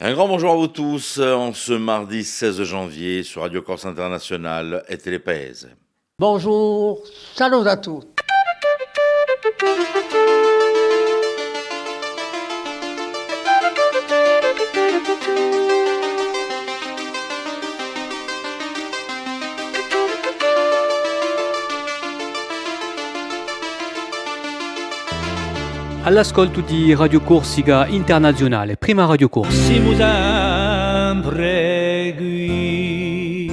Un grand bonjour à vous tous en ce mardi 16 janvier sur Radio Corse International et Télépaese. Bonjour, salut à tous. All'ascolto di Radio Corsica Internazionale, prima Radio Corse. Siamo sempre qui.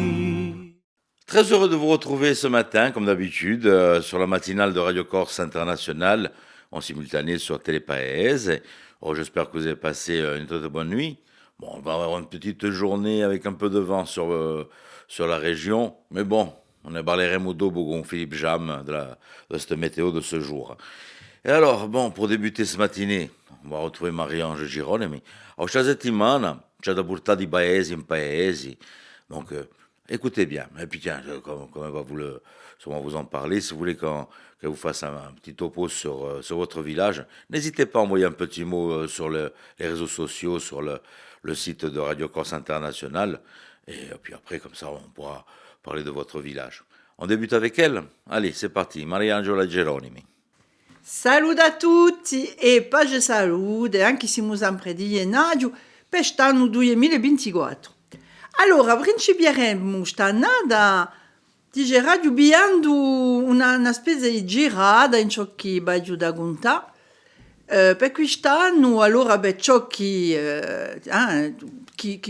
Très heureux de vous retrouver ce matin, comme d'habitude, sur la matinale de Radio Corse International, en simultané sur Télépaese. Oh, j'espère que vous avez passé une très bonne nuit. Bon, on va avoir une petite journée avec un peu de vent sur la région, mais bon, on est parleremo dopo con Philippe Jam de cette météo de ce jour. Et alors, bon, pour débuter ce matinée, on va retrouver Marie-Ange Girolami. Questa settimana c'è da portare di paesi in paesi. Donc, écoutez bien. Et puis, tiens, comme va vous en parler, si vous voulez que vous fasse un petit topo sur votre village, n'hésitez pas à envoyer un petit mot sur les réseaux sociaux, sur le site de Radio Corse International. Et puis après, comme ça, on pourra parler de votre village. On débute avec elle. Allez, c'est parti. Mariangela Geronimi. Saluto a tutti e pace salute, anche se siamo sempre di gennaio, per quest'anno 2024. Allora, principieremo quest'annata di radio biando una spesa di girata in ciò che va giù da contare. Per quest'anno, allora, per ciò che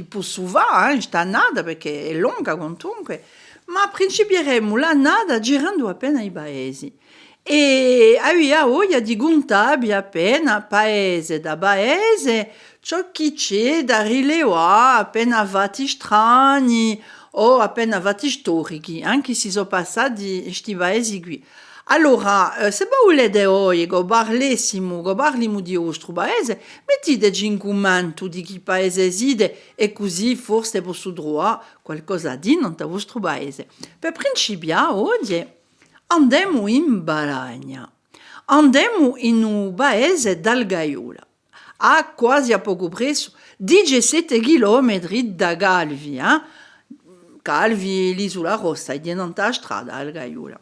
può fare quest'annata, perché è lunga comunque, ma principieremo l'annata girando appena i paesi. E aveva voglia di contare appena paese da paese ciò che c'è da rilevare, appena fatti strani o appena fatti storici, anche se sono passati questi paesi qui. Allora, se volete oggi che parliamo di vostro paese, metteteci in commento di che paese siete e così forse posso trovare qualcosa di non da vostro paese. Per principiare oggi, andiamo in Balagna, andiamo in un paese d'Algaiola, a quasi a poco presso 17 chilometri da Calvi, Calvi, l'isola rossa, è diventata strada Algaiola.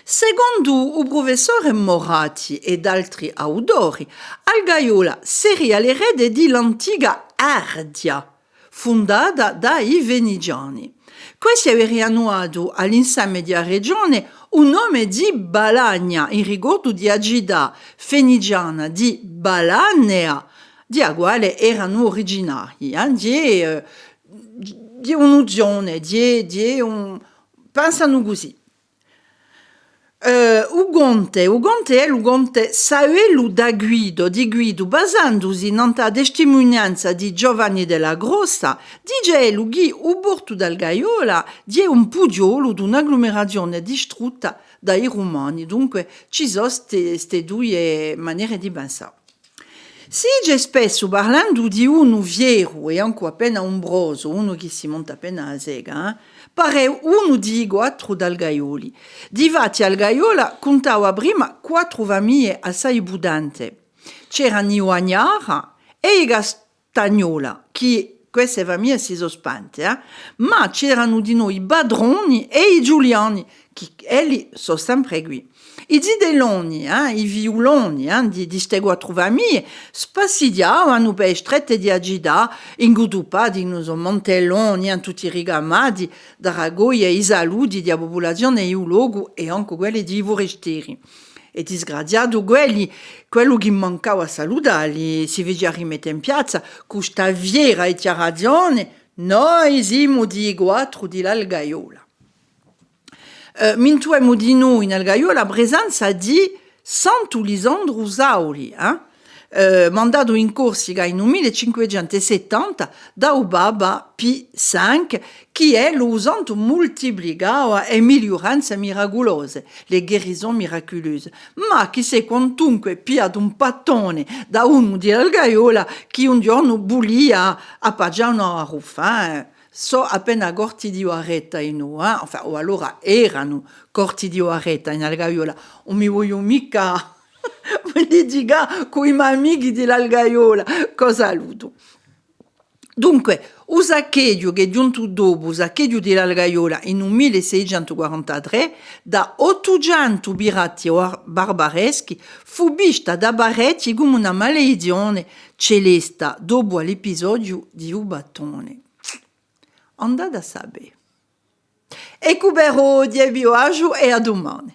Secondo il professore Moratti ed altri autori, Algaiola sarebbe l'erede dell'antica Ardia, fondata dai Venigiani. Questi avevano dato all'insame della regione un nome di Balagna, in ricordo di agida fenigiana di Balanea, di quale erano originari, di un'unione, pensano così. Ugonte è l'Ugonte Saello di Guido, basandosi nella testimonianza di Giovanni della Grossa, dice che il porto d'Algaiola è un pugiolo di un'agglomerazione distrutta dai Romani. Dunque ci sono queste due maniere di pensare. Si dice spesso, parlando di uno vero e anche appena ombroso, uno che si monta appena a sega, pare uno di quattro d'Algaioli. Difatti Algaiola contava prima 4 famiglie assai budanti. C'erano i Guagnara e i Castagnola, che queste famiglie si sono spante, ma c'erano di noi i Badroni e i Giuliani, che elli sono sempre qui. I Zidelloni, i Viuloni di queste 4 famiglie spassidiavano per strette di agida, ingudupati in Montelloni, tutti rigamati da ragoi e i saluti della popolazione e il luogo e anche quelli di forestieri. E disgraziato quello che mancava a salutarli, si vede rimettere in piazza questa fiera dichiarazione, noi siamo di 4 di l'Algaiola. Mintuemo di noi in Algaiola la presenza di Santo Lisandro Sauli, mandato in Corsica nel 1570 da Baba P. V, che è lo santo moltiplicava e miglioranze miracolose, le guérison miracolose, ma che se quantunque piato un pattone da uno di Algaiola che un giorno bulia a Pagiano a Ruffin, so appena corti di Oaretta in noi, o allora erano corti di Oaretta in Algaiola, non mi voglio mica litigare con i miei amici dell'Algaiola, cosa saluto. Dunque, Usacchedio che è giunto dopo Usacchedio di Lalgaiola in un 1643 da 800 pirati barbareschi fu vista da Baretti come una maledizione celeste dopo l'episodio di Ubatone. Andate a sapere. Recupero di viaggio e a domani.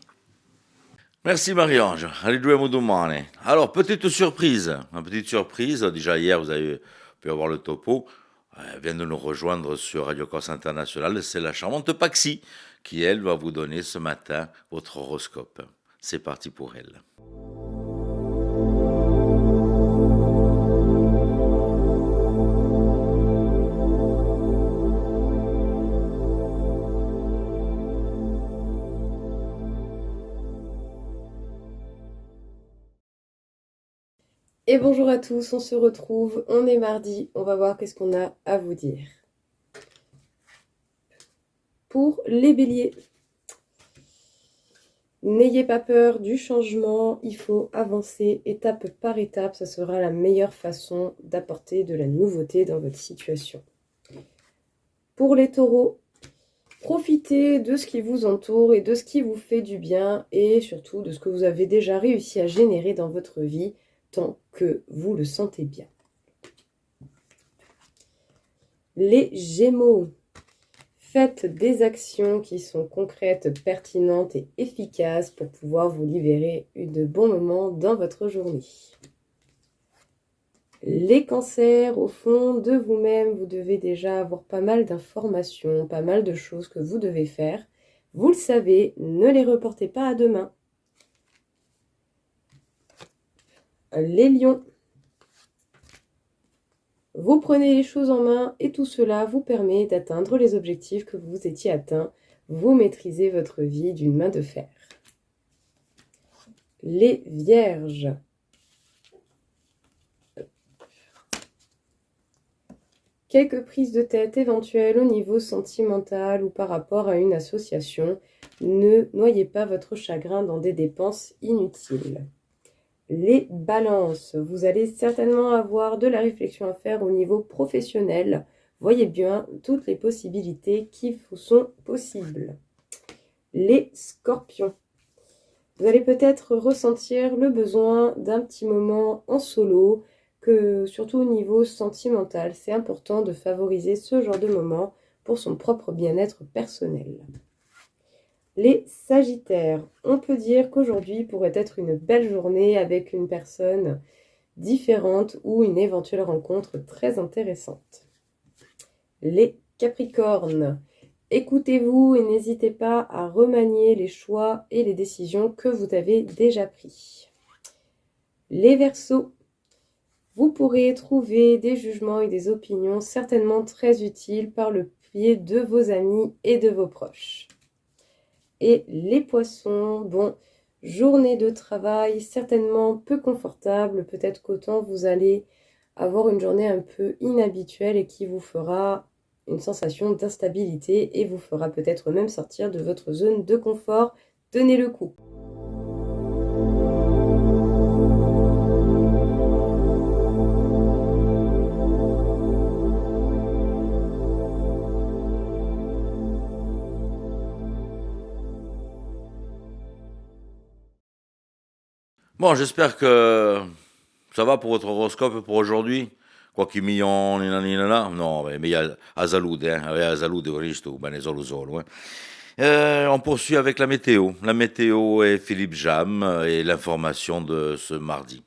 Merci Marie-Ange. Allez, jouer domani. Alors, petite surprise. Une petite surprise. Déjà hier, vous avez pu avoir le topo. Elle vient de nous rejoindre sur Radio Corse International. C'est la charmante Paxi qui, elle, va vous donner ce matin votre horoscope. C'est parti pour elle. Et bonjour à tous, on se retrouve, on est mardi, on va voir qu'est-ce qu'on a à vous dire. Pour les béliers, n'ayez pas peur du changement, il faut avancer étape par étape, ça sera la meilleure façon d'apporter de la nouveauté dans votre situation. Pour les taureaux, profitez de ce qui vous entoure et de ce qui vous fait du bien et surtout de ce que vous avez déjà réussi à générer dans votre vie, tant que vous le sentez bien. Les Gémeaux, faites des actions qui sont concrètes, pertinentes et efficaces pour pouvoir vous libérer de bons moments dans votre journée. Les Cancers, au fond de vous-même, vous devez déjà avoir pas mal d'informations, pas mal de choses que vous devez faire. Vous le savez, ne les reportez pas à demain. Les lions, vous prenez les choses en main et tout cela vous permet d'atteindre les objectifs que vous étiez atteints. Vous maîtrisez votre vie d'une main de fer. Les vierges, quelques prises de tête éventuelles au niveau sentimental ou par rapport à une association. Ne noyez pas votre chagrin dans des dépenses inutiles. Les balances, vous allez certainement avoir de la réflexion à faire au niveau professionnel. Voyez bien toutes les possibilités qui vous sont possibles. Les scorpions, vous allez peut-être ressentir le besoin d'un petit moment en solo, que surtout au niveau sentimental, c'est important de favoriser ce genre de moment pour son propre bien-être personnel. Les Sagittaires, on peut dire qu'aujourd'hui pourrait être une belle journée avec une personne différente ou une éventuelle rencontre très intéressante. Les Capricornes, écoutez-vous et n'hésitez pas à remanier les choix et les décisions que vous avez déjà pris. Les Verseaux, vous pourrez trouver des jugements et des opinions certainement très utiles par le biais de vos amis et de vos proches. Et les Poissons, bon, journée de travail certainement peu confortable, peut-être qu'autant vous allez avoir une journée un peu inhabituelle et qui vous fera une sensation d'instabilité et vous fera peut-être même sortir de votre zone de confort. Tenez le coup. Bon, j'espère que ça va pour votre horoscope pour aujourd'hui. Qualche milione, là. Non, mais il y a à salute, hein. À salute, questo, bene, solo, solo, hein. On poursuit avec la météo. La météo est Philippe Jam et l'information de ce mardi.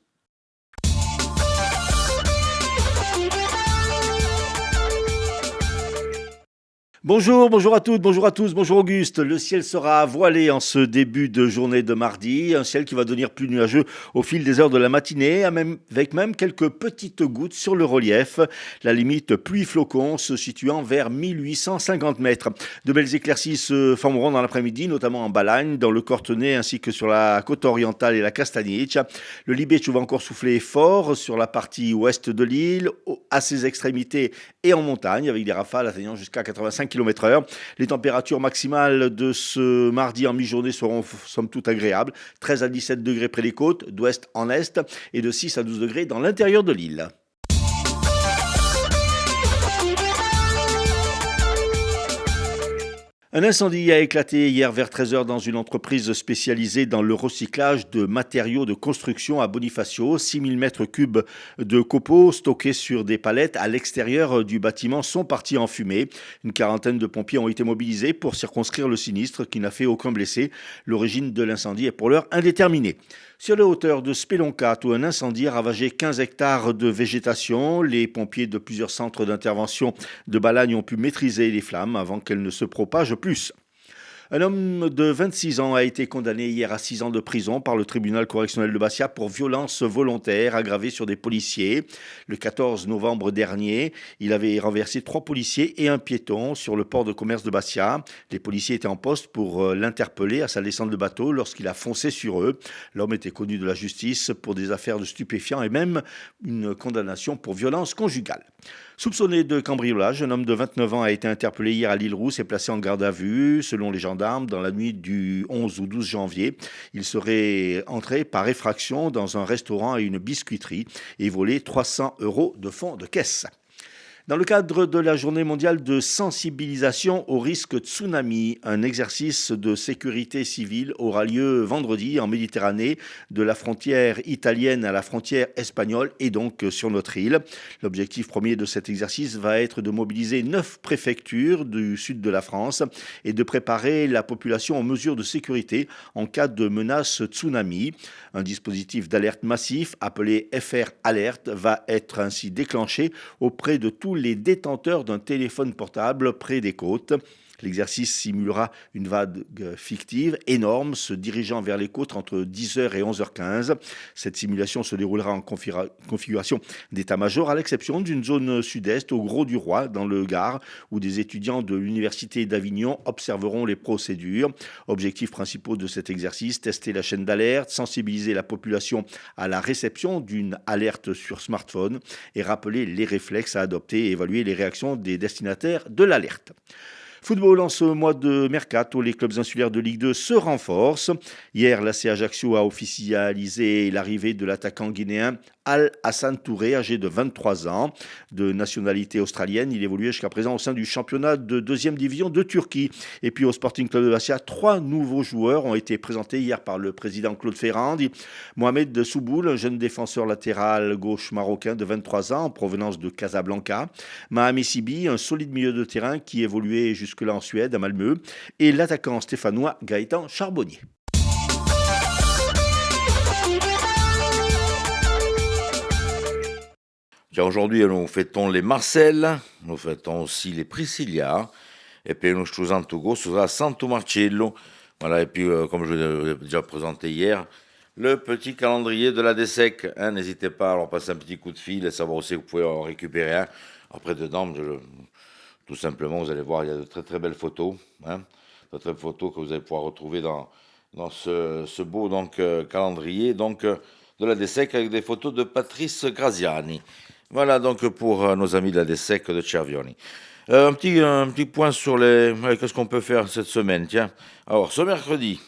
Bonjour à toutes, bonjour à tous, bonjour Auguste. Le ciel sera voilé en ce début de journée de mardi, un ciel qui va devenir plus nuageux au fil des heures de la matinée, avec même quelques petites gouttes sur le relief. La limite pluie-flocon se situant vers 1850 mètres. De belles éclaircies se formeront dans l'après-midi, notamment en Balagne, dans le Cortenay ainsi que sur la côte orientale et la Castagnic. Le Libeccio va encore souffler fort sur la partie ouest de l'île, à ses extrémités et en montagne, avec des rafales atteignant jusqu'à 85 km/h. Les températures maximales de ce mardi en mi-journée seront somme toute agréables. 13 à 17 degrés près des côtes, d'ouest en est, et de 6 à 12 degrés dans l'intérieur de l'île. Un incendie a éclaté hier vers 13 heures dans une entreprise spécialisée dans le recyclage de matériaux de construction à Bonifacio. 6000 mètres cubes de copeaux stockés sur des palettes à l'extérieur du bâtiment sont partis en fumée. Une quarantaine de pompiers ont été mobilisés pour circonscrire le sinistre qui n'a fait aucun blessé. L'origine de l'incendie est pour l'heure indéterminée. Sur les hauteurs de Speloncat, où un incendie a ravagé 15 hectares de végétation, les pompiers de plusieurs centres d'intervention de Balagne ont pu maîtriser les flammes avant qu'elles ne se propagent plus. Un homme de 26 ans a été condamné hier à 6 ans de prison par le tribunal correctionnel de Bastia pour violence volontaire aggravée sur des policiers. Le 14 novembre dernier, il avait renversé 3 policiers et un piéton sur le port de commerce de Bastia. Les policiers étaient en poste pour l'interpeller à sa descente de bateau lorsqu'il a foncé sur eux. L'homme était connu de la justice pour des affaires de stupéfiants et même une condamnation pour violence conjugale. Soupçonné de cambriolage, un homme de 29 ans a été interpellé hier à l'Île-Rousse et placé en garde à vue. Selon les gendarmes, dans la nuit du 11 ou 12 janvier, il serait entré par effraction dans un restaurant et une biscuiterie et volé 300 € de fonds de caisse. Dans le cadre de la journée mondiale de sensibilisation au risque tsunami, un exercice de sécurité civile aura lieu vendredi en Méditerranée, de la frontière italienne à la frontière espagnole et donc sur notre île. L'objectif premier de cet exercice va être de mobiliser 9 préfectures du sud de la France et de préparer la population aux mesures de sécurité en cas de menace tsunami. Un dispositif d'alerte massif appelé FR Alert va être ainsi déclenché auprès de tous les détenteurs d'un téléphone portable près des côtes. L'exercice simulera une vague fictive énorme se dirigeant vers les côtes entre 10h et 11h15. Cette simulation se déroulera en configuration d'état-major à l'exception d'une zone sud-est au Gros du Roi dans le Gard où des étudiants de l'Université d'Avignon observeront les procédures. Objectifs principaux de cet exercice, tester la chaîne d'alerte, sensibiliser la population à la réception d'une alerte sur smartphone et rappeler les réflexes à adopter et évaluer les réactions des destinataires de l'alerte. Football, en ce mois de mercato, les clubs insulaires de Ligue 2 se renforcent. Hier, l'AC Ajaccio a officialisé l'arrivée de l'attaquant guinéen Al-Hassan Touré, âgé de 23 ans, de nationalité australienne. Il évoluait jusqu'à présent au sein du championnat de 2e division de Turquie. Et puis au Sporting Club de Bastia, 3 nouveaux joueurs ont été présentés hier par le président Claude Ferrand. Mohamed Souboul, un jeune défenseur latéral gauche marocain de 23 ans en provenance de Casablanca. Mahame Sibi, un solide milieu de terrain qui évoluait jusque-là en Suède, à Malmö. Et l'attaquant stéphanois Gaëtan Charbonnier. Tiens, aujourd'hui, nous fêtons les Marcel, nous fêtons aussi les Priscilla, et puis nous faisons tout sera Santo Marcello. Voilà, et puis, comme je l'ai déjà présenté hier, le petit calendrier de la DSEC. Hein, n'hésitez pas à leur passer un petit coup de fil et savoir aussi que vous pouvez en récupérer un. Après, dedans, tout simplement, vous allez voir, il y a de très très belles photos. Hein, de très belles photos que vous allez pouvoir retrouver dans ce beau calendrier de la DSEC avec des photos de Patrice Graziani. Voilà donc pour nos amis de la DSEC de Cervioni. Un petit point sur qu'est-ce qu'on peut faire cette semaine, tiens. Alors, ce mercredi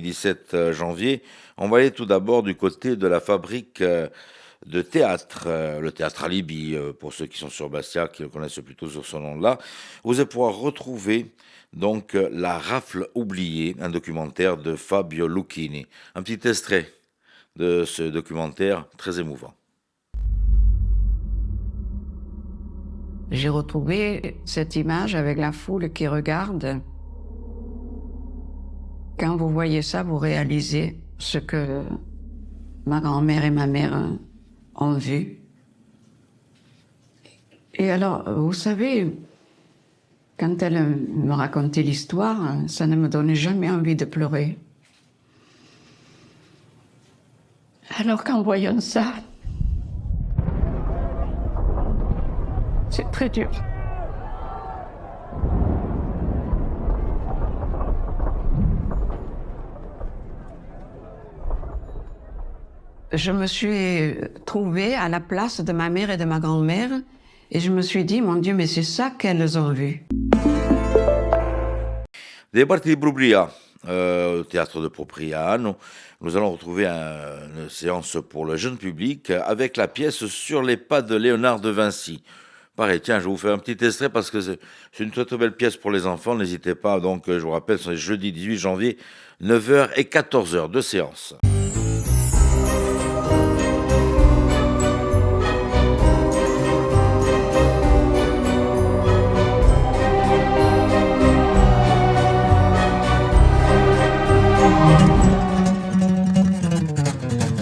17 janvier, on va aller tout d'abord du côté de la fabrique de théâtre, le théâtre Alibi, pour ceux qui sont sur Bastia, qui le connaissent plutôt sur ce nom-là. Vous allez pouvoir retrouver donc La Rafle oubliée, un documentaire de Fabio Lucchini. Un petit extrait de ce documentaire très émouvant. J'ai retrouvé cette image avec la foule qui regarde. Quand vous voyez ça, vous réalisez ce que ma grand-mère et ma mère ont vu. Et alors, vous savez, quand elle me racontait l'histoire, ça ne me donnait jamais envie de pleurer. Alors qu'en voyant ça, c'est très dur. Je me suis trouvée à la place de ma mère et de ma grand-mère et je me suis dit, mon Dieu, mais c'est ça qu'elles ont vu. Des parties de Brubria, au théâtre de Propriano, nous allons retrouver une séance pour le jeune public avec la pièce Sur les pas de Léonard de Vinci. pareil, tiens, je vais vous faire un petit extrait parce que c'est une très très belle pièce pour les enfants. N'hésitez pas, donc, je vous rappelle, c'est jeudi 18 janvier, 9h et 14h, deux séances.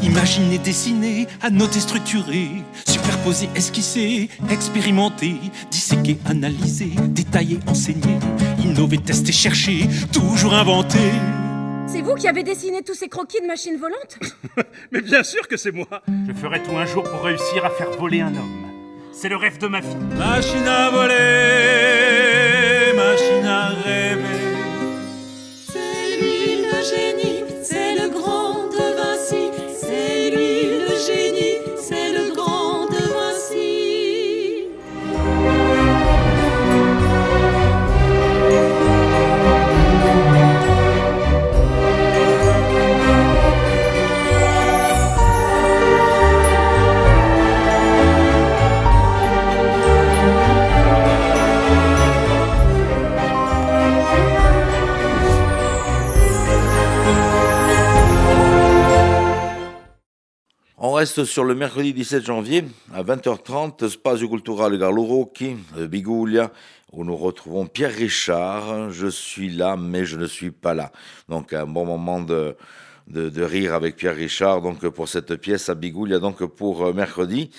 Imaginer, dessiner, annoter, structurer, superposer, esquisser, expérimenter, disséquer, analyser, détailler, enseigner, innover, tester, chercher, toujours inventer. C'est vous qui avez dessiné tous ces croquis de machines volantes? Mais bien sûr que c'est moi. Je ferai tout un jour pour réussir à faire voler un homme. C'est le rêve de ma vie. Machine à voler, machine à rêver. C'est lui le génie, c'est le grand de Vinci. C'est lui le génie, c'est le grand de Vinci. On reste sur le mercredi 17 janvier à 20h30, Spazio Culturale Carlo Rocchi, Biguglia, où nous retrouvons Pierre Richard. Je suis là, mais je ne suis pas là. Donc un bon moment de rire avec Pierre Richard donc pour cette pièce à Biguglia, donc pour mercredi.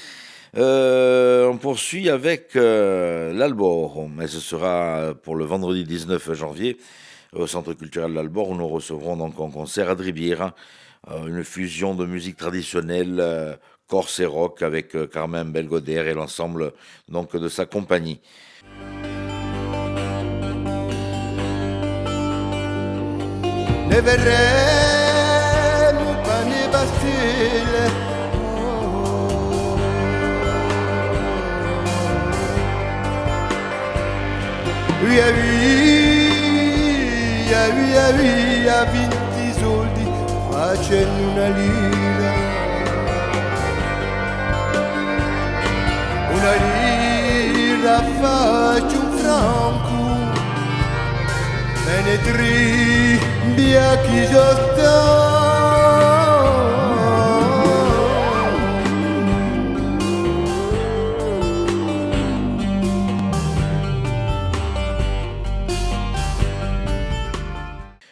On poursuit avec l'Albor, mais ce sera pour le vendredi 19 janvier au Centre culturel de l'Albor, où nous recevrons donc en concert à Dribiera, une fusion de musique traditionnelle corse et rock avec Carmen Belgoder et l'ensemble donc de sa compagnie. Ne verremo pane Bastille. Via via 20 soldi facendo una lira. Una lira faccio un franco. Menetri bianchi giotto.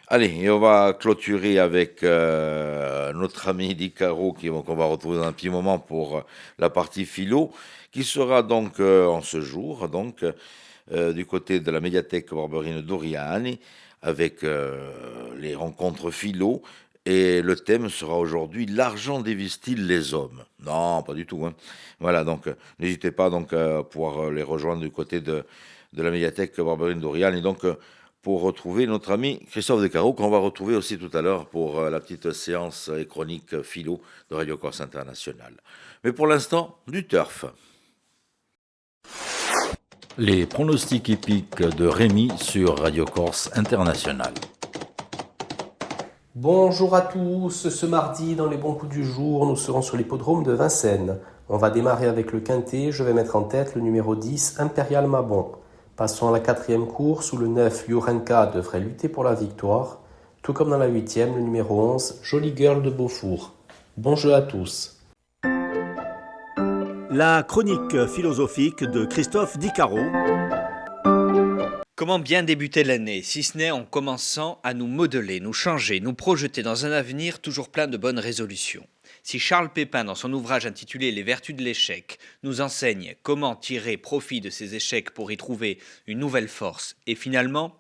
Allez, et on va clôturer avec notre ami Di Caro qu'on va retrouver dans un petit moment pour la partie philo, qui sera donc en ce jour, donc du côté de la médiathèque Barberine Doriani, avec les rencontres philo. Et le thème sera aujourd'hui l'argent dévise-t-il les hommes? Non, pas du tout. Hein. Voilà, donc n'hésitez pas donc à pouvoir les rejoindre du côté de la médiathèque Barberine Doriani. Donc pour retrouver notre ami Christophe Descarreaux, qu'on va retrouver aussi tout à l'heure pour la petite séance et chronique philo de Radio Corse International. Mais pour l'instant, du turf. Les pronostics hippiques de Rémi sur Radio Corse International. Bonjour à tous, ce mardi dans les bons coups du jour, nous serons sur l'hippodrome de Vincennes. On va démarrer avec le quintet, je vais mettre en tête le numéro 10, Impérial Mabon. Passons à la 4e course où le 9, Yurenka devrait lutter pour la victoire, tout comme dans la 8e, le numéro 11, Jolie Girl de Beaufour. Bon jeu à tous. La chronique philosophique de Christophe Di Caro. Comment bien débuter l'année, si ce n'est en commençant à nous modeler, nous changer, nous projeter dans un avenir toujours plein de bonnes résolutions. Si Charles Pépin, dans son ouvrage intitulé Les vertus de l'échec, nous enseigne comment tirer profit de ces échecs pour y trouver une nouvelle force et finalement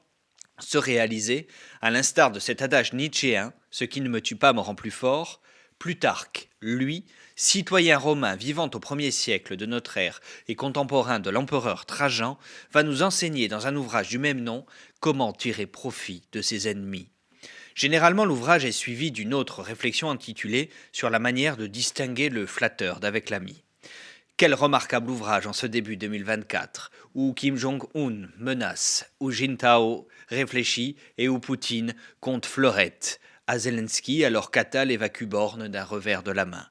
se réaliser, à l'instar de cet adage nietzschéen, ce qui ne me tue pas me rend plus fort, Plutarque, lui, citoyen romain vivant au 1er siècle de notre ère et contemporain de l'empereur Trajan, va nous enseigner dans un ouvrage du même nom comment tirer profit de ses ennemis. Généralement, l'ouvrage est suivi d'une autre réflexion intitulée « Sur la manière de distinguer le flatteur d'avec l'ami ». Quel remarquable ouvrage en ce début 2024, où Kim Jong-un menace, où Jintao réfléchit et où Poutine compte fleurette, à Zelensky alors qu'Attal évacue Borne d'un revers de la main.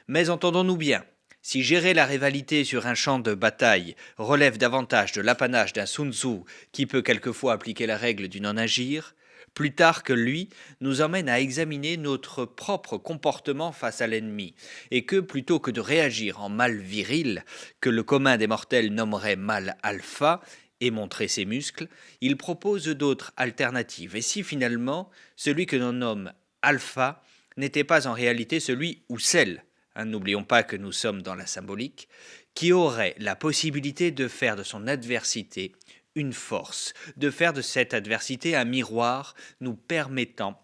Mais entendons-nous bien, Si gérer la rivalité sur un champ de bataille relève davantage de l'apanage d'un Sun Tzu qui peut quelquefois appliquer la règle du non-agir, Plutarque, lui, nous emmène à examiner notre propre comportement face à l'ennemi, et que, plutôt que de réagir en mal viril, que le commun des mortels nommerait mal alpha, et montrer ses muscles, il propose d'autres alternatives. Et si finalement, celui que l'on nomme alpha n'était pas en réalité celui ou celle, n'oublions pas que nous sommes dans la symbolique, qui aurait la possibilité de faire de son adversité une force, de faire de cette adversité un miroir nous permettant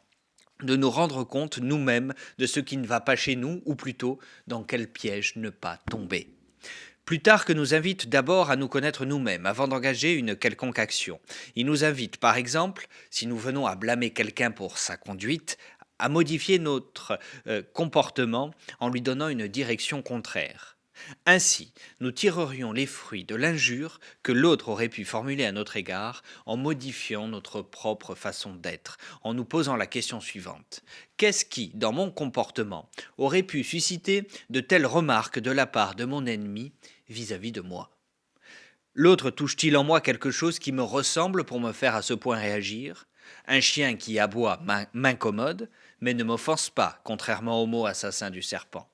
de nous rendre compte nous-mêmes de ce qui ne va pas chez nous, ou plutôt dans quel piège ne pas tomber. Plutarque nous invite d'abord à nous connaître nous-mêmes avant d'engager une quelconque action. Il nous invite, par exemple, si nous venons à blâmer quelqu'un pour sa conduite, à modifier notre comportement en lui donnant une direction contraire. Ainsi, nous tirerions les fruits de l'injure que l'autre aurait pu formuler à notre égard en modifiant notre propre façon d'être, en nous posant la question suivante. Qu'est-ce qui, dans mon comportement, aurait pu susciter de telles remarques de la part de mon ennemi vis-à-vis de moi ? L'autre touche-t-il en moi quelque chose qui me ressemble pour me faire à ce point réagir ? Un chien qui aboie m'incommode, mais ne m'offense pas, contrairement au mot assassin du serpent.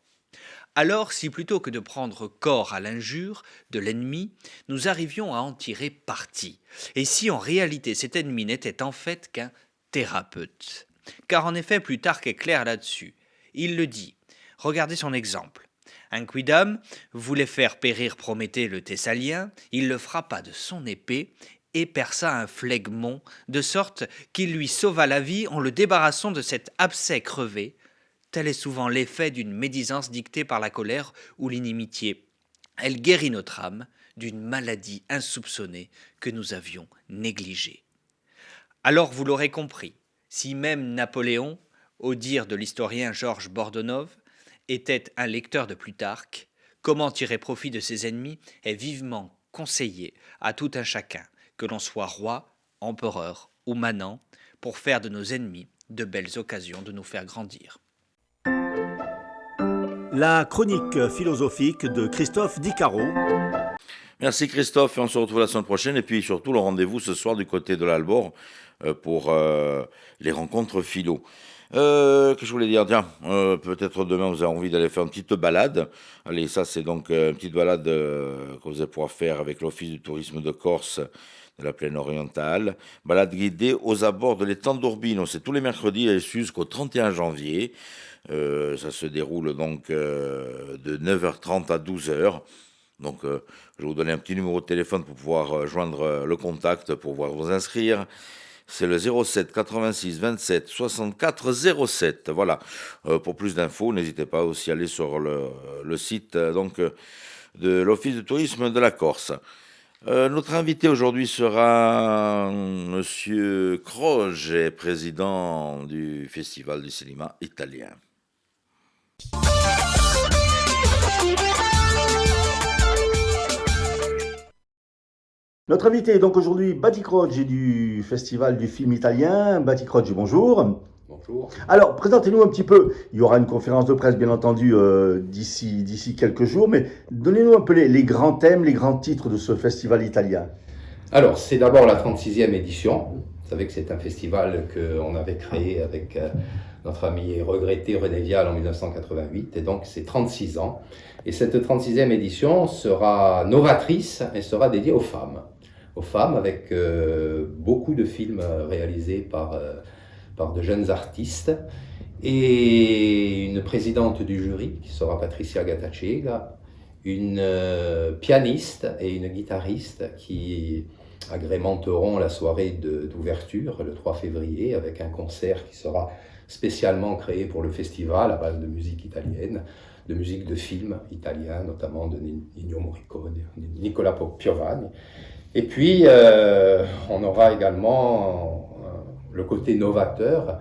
Alors, si plutôt que de prendre corps à l'injure de l'ennemi, nous arrivions à en tirer parti, et si en réalité cet ennemi n'était en fait qu'un thérapeute. Car en effet, Plutarque est clair là-dessus. Il le dit. Regardez son exemple. Un quidam voulait faire périr Prométhée le Thessalien, il le frappa de son épée et perça un phlegmon, de sorte qu'il lui sauva la vie en le débarrassant de cet abcès crevé. Tel est souvent l'effet d'une médisance dictée par la colère ou l'inimitié. Elle guérit notre âme d'une maladie insoupçonnée que nous avions négligée. Alors vous l'aurez compris, si même Napoléon, au dire de l'historien Georges Bordonov, était un lecteur de Plutarque, comment tirer profit de ses ennemis est vivement conseillé à tout un chacun, que l'on soit roi, empereur ou manant, pour faire de nos ennemis de belles occasions de nous faire grandir. La chronique philosophique de Christophe Dicaro. Merci Christophe, et on se retrouve la semaine prochaine. Et puis surtout, le rendez-vous ce soir du côté de l'Albor pour les rencontres philo. Que je voulais dire, tiens, peut-être demain vous avez envie d'aller faire une petite balade. Allez, ça c'est donc une petite balade que vous allez pouvoir faire avec l'Office du tourisme de Corse de la plaine orientale. Balade guidée aux abords de l'étang d'Urbino. C'est tous les mercredis et jusqu'au 31 janvier. Ça se déroule donc de 9h30 à 12h. Donc je vais vous donner un petit numéro de téléphone pour pouvoir joindre le contact pour pouvoir vous inscrire. C'est le 07 86 27 64 07. Voilà. Pour plus d'infos, n'hésitez pas aussi à aller sur le site donc de l'Office de tourisme de la Corse. Notre invité aujourd'hui sera Monsieur Croge, président du Festival du cinéma italien. Notre invité est donc aujourd'hui Bati Croce du Festival du film italien. Bati Croce, bonjour. Bonjour. Alors, présentez-nous un petit peu. Il y aura une conférence de presse, bien entendu, d'ici quelques jours, mais donnez-nous un peu les grands thèmes, les grands titres de ce festival italien. Alors, c'est d'abord la 36e édition. Vous savez que c'est un festival qu'on avait créé avec notre ami et regretté René Vial en 1988, et donc c'est 36 ans. Et cette 36e édition sera novatrice et sera dédiée aux femmes. Aux femmes avec beaucoup de films réalisés par de jeunes artistes, et une présidente du jury qui sera Patricia Gattacega, une pianiste et une guitariste qui agrémenteront la soirée d'ouverture le 3 février avec un concert qui sera spécialement créé pour le festival à base de musique italienne, de musique de films italiens, notamment de Ennio Morricone, de Nicola Piovani. Et puis, on aura également le côté novateur,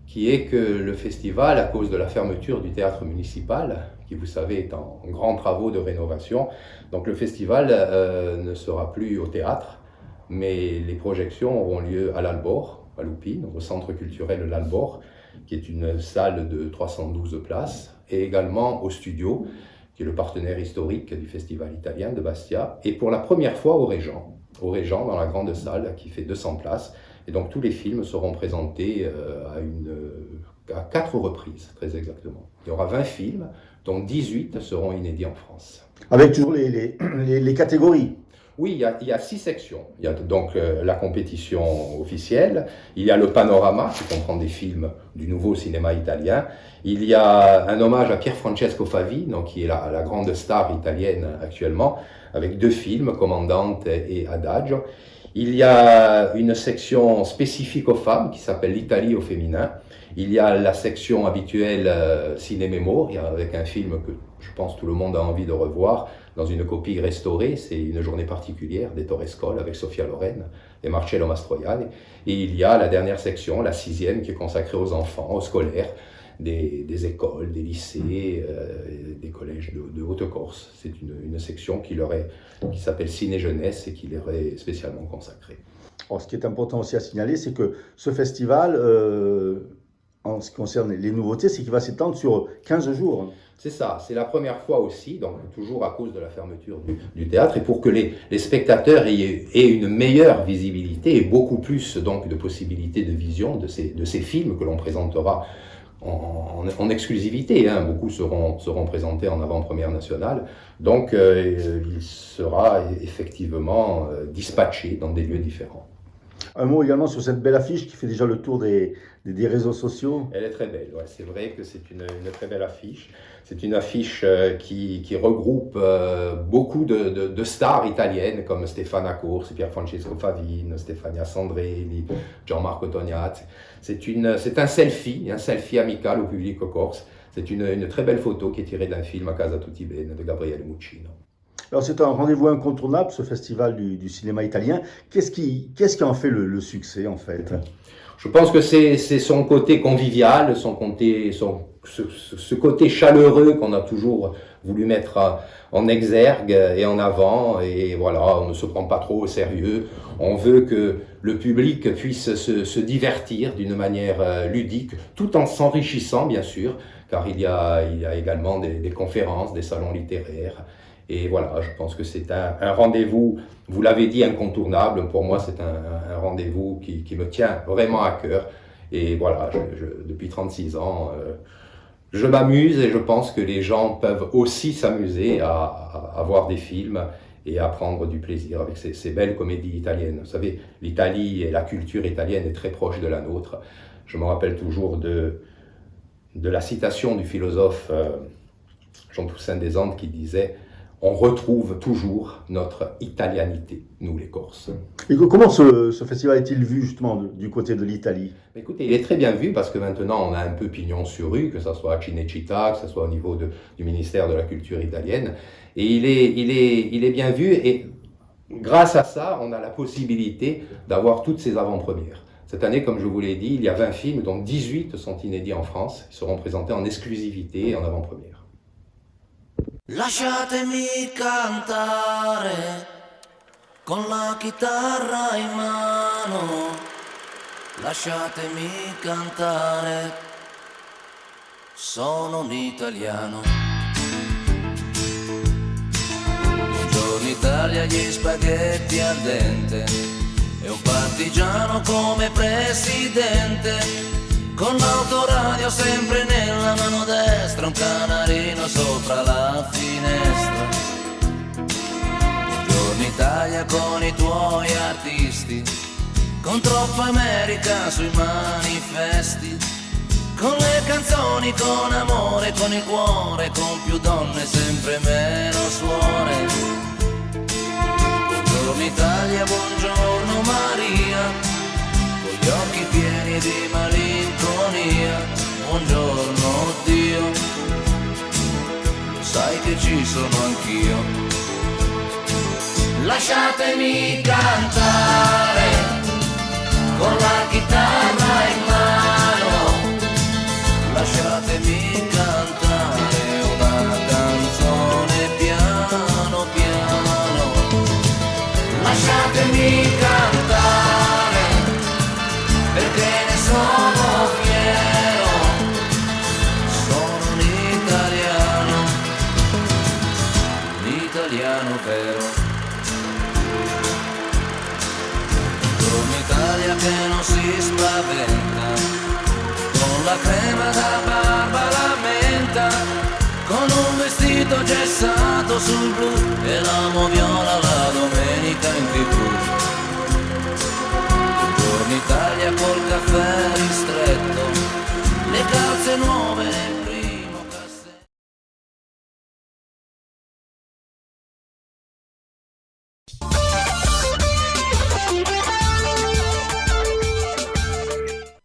qui est que le festival, à cause de la fermeture du théâtre municipal, qui vous savez est en grands travaux de rénovation, donc le festival ne sera plus au théâtre, mais les projections auront lieu à l'Albor, à Loupine, au centre culturel l'Albor, qui est une salle de 312 places, et également au studio, qui est le partenaire historique du Festival italien de Bastia, et pour la première fois au Régent dans la grande salle qui fait 200 places. Et donc tous les films seront présentés à 4 reprises, très exactement. Il y aura 20 films, dont 18 seront inédits en France. Avec toujours les catégories. Oui, il y a 6 sections. Il y a donc la compétition officielle, il y a le panorama, qui comprend des films du nouveau cinéma italien, il y a un hommage à Pier Francesco Favi, donc, qui est la grande star italienne actuellement, avec 2 films, Commandante et Adagio. Il y a une section spécifique aux femmes, qui s'appelle l'Italie au féminin. Il y a la section habituelle ciné-mémo, avec un film que je pense tout le monde a envie de revoir, dans une copie restaurée. C'est Une journée particulière d'Ettore Scola avec Sofia Loren et Marcello Mastroianni. Et il y a la dernière section, la 6e, qui est consacrée aux enfants, aux scolaires, des écoles, des lycées, des collèges de Haute-Corse. C'est une section qui s'appelle Ciné-Jeunesse et qui leur est spécialement consacrée. Alors, ce qui est important aussi à signaler, c'est que ce festival, en ce qui concerne les nouveautés, c'est qu'il va s'étendre sur 15 jours. C'est ça, c'est la première fois aussi, donc toujours à cause de la fermeture du théâtre, et pour que les spectateurs aient une meilleure visibilité et beaucoup plus donc de possibilités de vision de ces films que l'on présentera en exclusivité. Beaucoup seront présentés en avant-première nationale, donc il sera effectivement dispatché dans des lieux différents. Un mot également sur cette belle affiche qui fait déjà le tour des réseaux sociaux. Elle est très belle, ouais. C'est vrai que c'est une très belle affiche. C'est une affiche qui regroupe beaucoup de stars italiennes comme Stefana Corsi, Pier Francesco Favino, Stefania Sandrelli, Gianmarco Tognazzi. C'est un selfie amical au public corse. C'est une très belle photo qui est tirée d'un film, A Casa Tutti Bene, de Gabriele Muccino. Alors c'est un rendez-vous incontournable, ce festival du cinéma italien. Qu'est-ce qui en fait le succès, en fait ? Je pense que c'est son côté convivial, ce côté chaleureux qu'on a toujours voulu mettre en exergue et en avant. Et voilà, on ne se prend pas trop au sérieux. On veut que le public puisse se divertir d'une manière ludique, tout en s'enrichissant, bien sûr, car il y a également des conférences, des salons littéraires. Et voilà, je pense que c'est un rendez-vous, vous l'avez dit, incontournable. Pour moi, c'est un rendez-vous qui me tient vraiment à cœur. Et voilà, depuis 36 ans, je m'amuse et je pense que les gens peuvent aussi s'amuser à voir des films et à prendre du plaisir avec ces belles comédies italiennes. Vous savez, l'Italie et la culture italienne est très proche de la nôtre. Je me rappelle toujours de la citation du philosophe Jean Toussaint Desandes qui disait: on retrouve toujours notre italianité, nous les Corses. Et comment ce festival est-il vu justement du côté de l'Italie ? Écoutez, il est très bien vu parce que maintenant on a un peu pignon sur rue, que ce soit à Cinecittà, que ce soit au niveau du ministère de la Culture italienne. Et il est bien vu et grâce à ça, on a la possibilité d'avoir toutes ces avant-premières. Cette année, comme je vous l'ai dit, il y a 20 films, dont 18 sont inédits en France. Ils seront présentés en exclusivité et en avant-première. Lasciatemi cantare con la chitarra in mano, lasciatemi cantare, sono un italiano. Buongiorno Italia, gli spaghetti al dente e un partigiano come presidente. Con l'autoradio sempre nella mano destra, un canarino sopra la finestra. Buongiorno Italia con i tuoi artisti, con troppa America sui manifesti, con le canzoni, con amore, con il cuore, con più donne, sempre meno suore. Buongiorno Italia, buongiorno Maria, con gli occhi pieni di malinconia, buongiorno Dio, lo sai che ci sono anch'io. Lasciatemi cantare con la chitarra in mano, lasciatemi cantare una canzone piano piano, lasciatemi cantare perché ne sono fiero, sono un italiano. si spaventa, con la crema da barba la menta, con un vestito gessato sul blu e l'amo viola la domenica in TV. Buongiorno Italia col caffè ristretto, le calze nuove nel primo cassetto.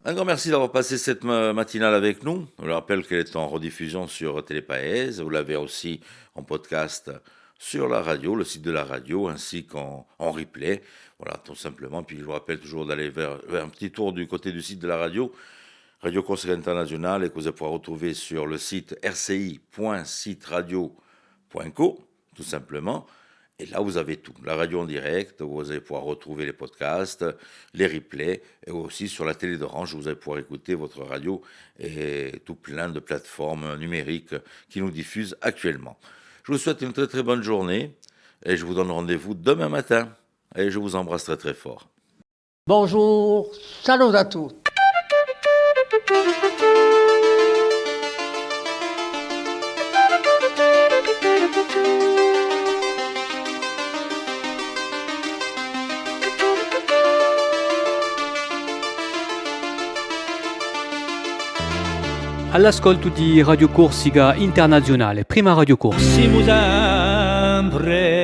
Un grand merci d'avoir passé cette matinale avec nous. Je vous rappelle qu'elle est en rediffusion sur Télépaèse. Vous l'avez aussi en podcast sur la radio, le site de la radio, ainsi qu'en replay. Voilà, tout simplement. Puis je vous rappelle toujours d'aller vers un petit tour du côté du site de la radio, Radio Corsica International, et que vous allez pouvoir retrouver sur le site rci.siteradio.co, tout simplement. Et là, vous avez tout. La radio en direct, vous allez pouvoir retrouver les podcasts, les replays, et aussi sur la télé d'Orange, vous allez pouvoir écouter votre radio et tout plein de plateformes numériques qui nous diffusent actuellement. Je vous souhaite une très très bonne journée et je vous donne rendez-vous demain matin. Et je vous embrasse très très fort. Bonjour, salut à tous. All'ascolto di Radio Corsica Internazionale, prima Radio Corsica. Siamo sempre